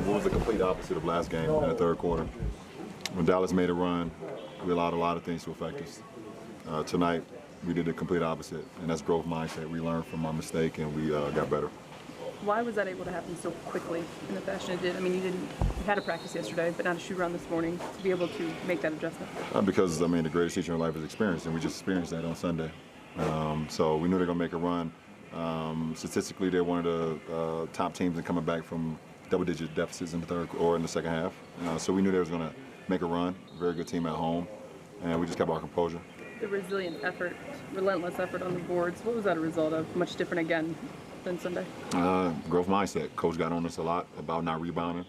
what was the complete opposite of last game in the third quarter? When Dallas made a run, we allowed a lot of things to affect us. Tonight, we did the complete opposite, and that's growth mindset. We learned from our mistake, and we got better. Why was that able to happen so quickly in the fashion it did? I mean, you had a practice yesterday, but not a shoot around this morning to be able to make that adjustment. Because, I mean, the greatest teacher in life is experience, and we just experienced that on Sunday. So we knew they were going to make a run. Statistically, they're one of the top teams in coming back from double-digit deficits in the third or in the second half. So we knew they was going to make a run. Very good team at home, and we just kept our composure. The resilient effort, relentless effort on the boards. What was that a result of? Much different again than Sunday? Growth mindset. Coach got on us a lot about not rebounding.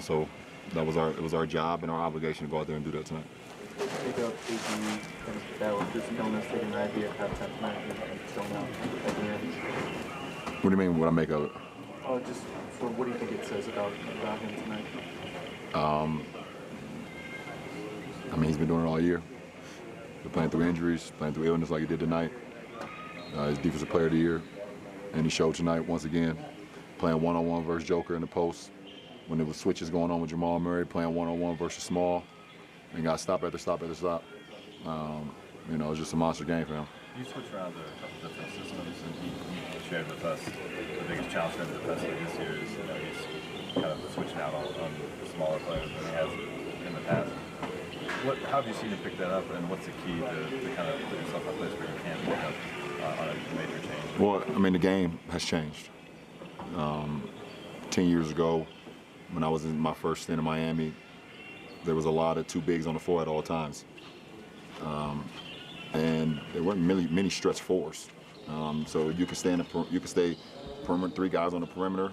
So it was our job and our obligation to go out there and do that tonight. Pick up KG that was just illness taking an idea of halftime tonight and so now at the end. What do you mean? What I make of it? Oh, just for what do you think it says about him tonight? I mean, he's been doing it all year. Been playing through injuries, playing through illness like he did tonight. He's Defensive Player of the Year, and he showed tonight once again, playing one-on-one versus Joker in the post. When there was switches going on with Jamal Murray, playing one-on-one versus Small, and got stop after stop after stop. It was just a monster game for him. You switched around to a couple different systems, and he shared with us the biggest challenge for the defensively this year is he's kind of switching out on smaller players than he has in the past. How have you seen him pick that up, and what's the key to kind of put yourself in a place where you can pick up on a major change? Well, I mean, the game has changed. 10 years ago, when I was in my first stint in Miami, there was a lot of two bigs on the floor at all times. And there weren't many stretch fours. So you could stay perimeter, 3 guys on the perimeter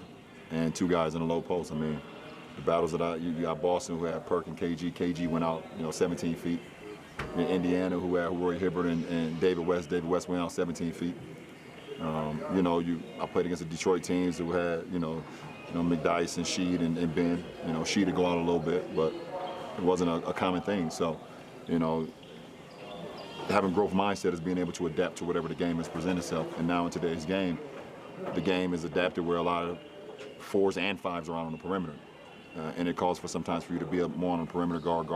and 2 guys in the low post. I mean, the battles that you got Boston who had Perk and KG. KG went out 17 feet. In Indiana who had Roy Hibbert and David West. David West went out 17 feet. I played against the Detroit teams who had McDyess and Sheed and Ben. Sheed would go out a little bit, but it wasn't a common thing. So, having growth mindset is being able to adapt to whatever the game has presented itself. And now in today's game, the game is adapted where a lot of 4s and 5s are out on the perimeter. And it calls for sometimes for you to be more on the perimeter, guard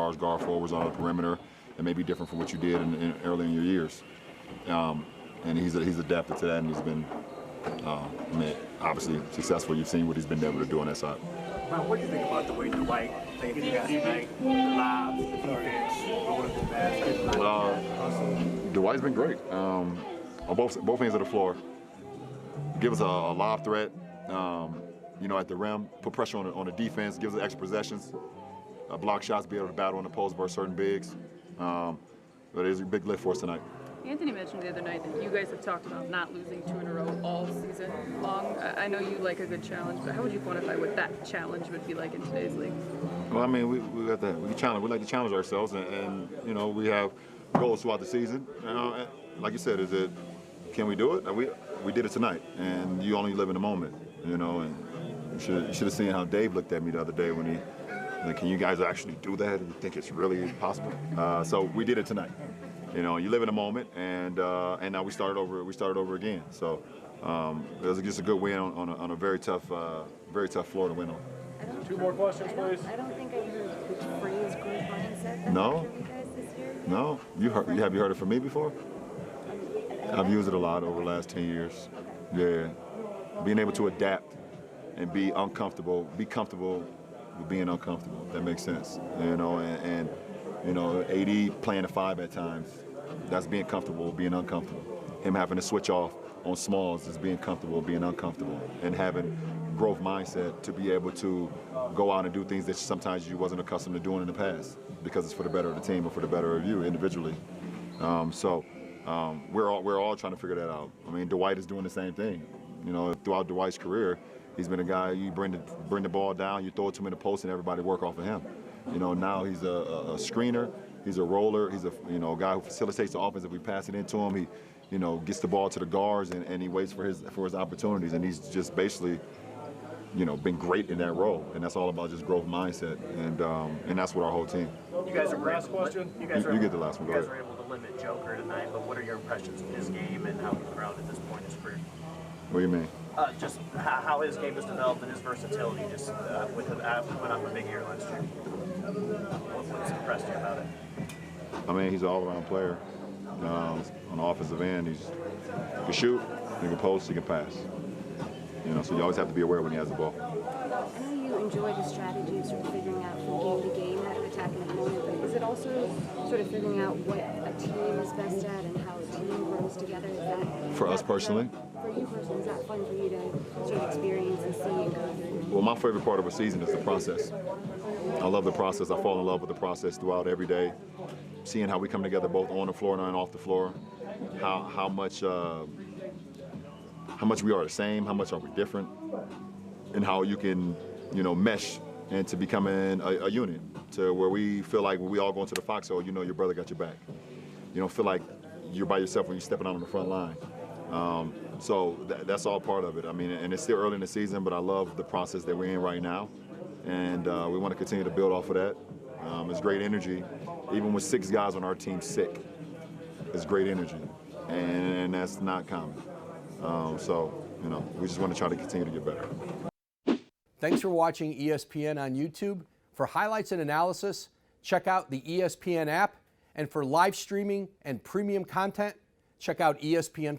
forwards on the perimeter. That may be different from what you did early in your years. And he's adapted to that, and he's been, obviously successful. You've seen what he's been able to do on that side. Man, what do you think about the way Dwight played the guys tonight? The lives, the defense, rolling the basket. Dwight's been great on both ends of the floor. Give us a lob threat, at the rim, put pressure on the defense, gives us extra possessions, block shots, be able to battle on the post versus certain bigs. But it's a big lift for us tonight. Anthony mentioned the other night that you guys have talked about not losing 2 in a row all season long. I know you like a good challenge, but how would you quantify what that challenge would be like in today's league? Well, I mean, we got that. We like to challenge ourselves, and we have goals throughout the season. Like you said, can we do it? We did it tonight, and you only live in the moment, And you should have seen how Dave looked at me the other day when he. Can you guys actually do that? You think it's really possible? So we did it tonight. You live in a moment, and now we started over again. So it was just a good win on a very tough floor to win on. 2 more questions, please. I don't think I heard the phrase growth mindset. No. From you guys this year. No, have you heard it from me before? I've used it a lot over the last 10 years. Yeah, being able to adapt and be comfortable with being uncomfortable. If that makes sense. And AD playing a 5 at times. That's being comfortable, being uncomfortable. Him having to switch off on smalls is being comfortable, being uncomfortable, and having growth mindset to be able to go out and do things that sometimes you wasn't accustomed to doing in the past because it's for the better of the team or for the better of you individually. We're all trying to figure that out. I mean, Dwight is doing the same thing. Throughout Dwight's career, he's been a guy, you bring the ball down, you throw it to him in the post, and everybody work off of him. Now he's a screener, he's a roller, he's a guy who facilitates the offense. If we pass it into him, he gets the ball to the guards and he waits for his opportunities, and he's just basically been great in that role, and that's all about just growth mindset, and that's what our whole team. You guys are last question. You get the last one. You guys were able to limit Joker tonight, but what are your impressions of his game and how he's grown at this point in his career? What do you mean? just how his game has developed and his versatility just with coming off a big year last year. What's impressed you about it? I mean, he's an all-around player. On the offensive end, he can shoot, he can post, he can pass. So you always have to be aware when he has the ball. I know you enjoy the strategy of sort of figuring out from game to game how to attack an opponent, but is it also sort of figuring out what a team is best at and how a team grows together? Is that For us personally? For you personally, is that fun for you to sort of experience and see and go through? Well, my favorite part of a season is the process. I love the process. I fall in love with the process throughout every day. Seeing how we come together both on the floor and off the floor, how much we are the same, how much are we different, and how you can, mesh into becoming a unit to where we feel like when we all go into the foxhole, your brother got your back. You don't feel like you're by yourself when you're stepping out on the front line. So that's all part of it. I mean, and it's still early in the season, but I love the process that we're in right now, and we want to continue to build off of that. It's great energy. Even with 6 guys on our team sick, it's great energy, and that's not common. We just want to try to continue to get better. Thanks for watching ESPN on YouTube. For highlights and analysis, check out the ESPN app. And for live streaming and premium content, check out ESPN+.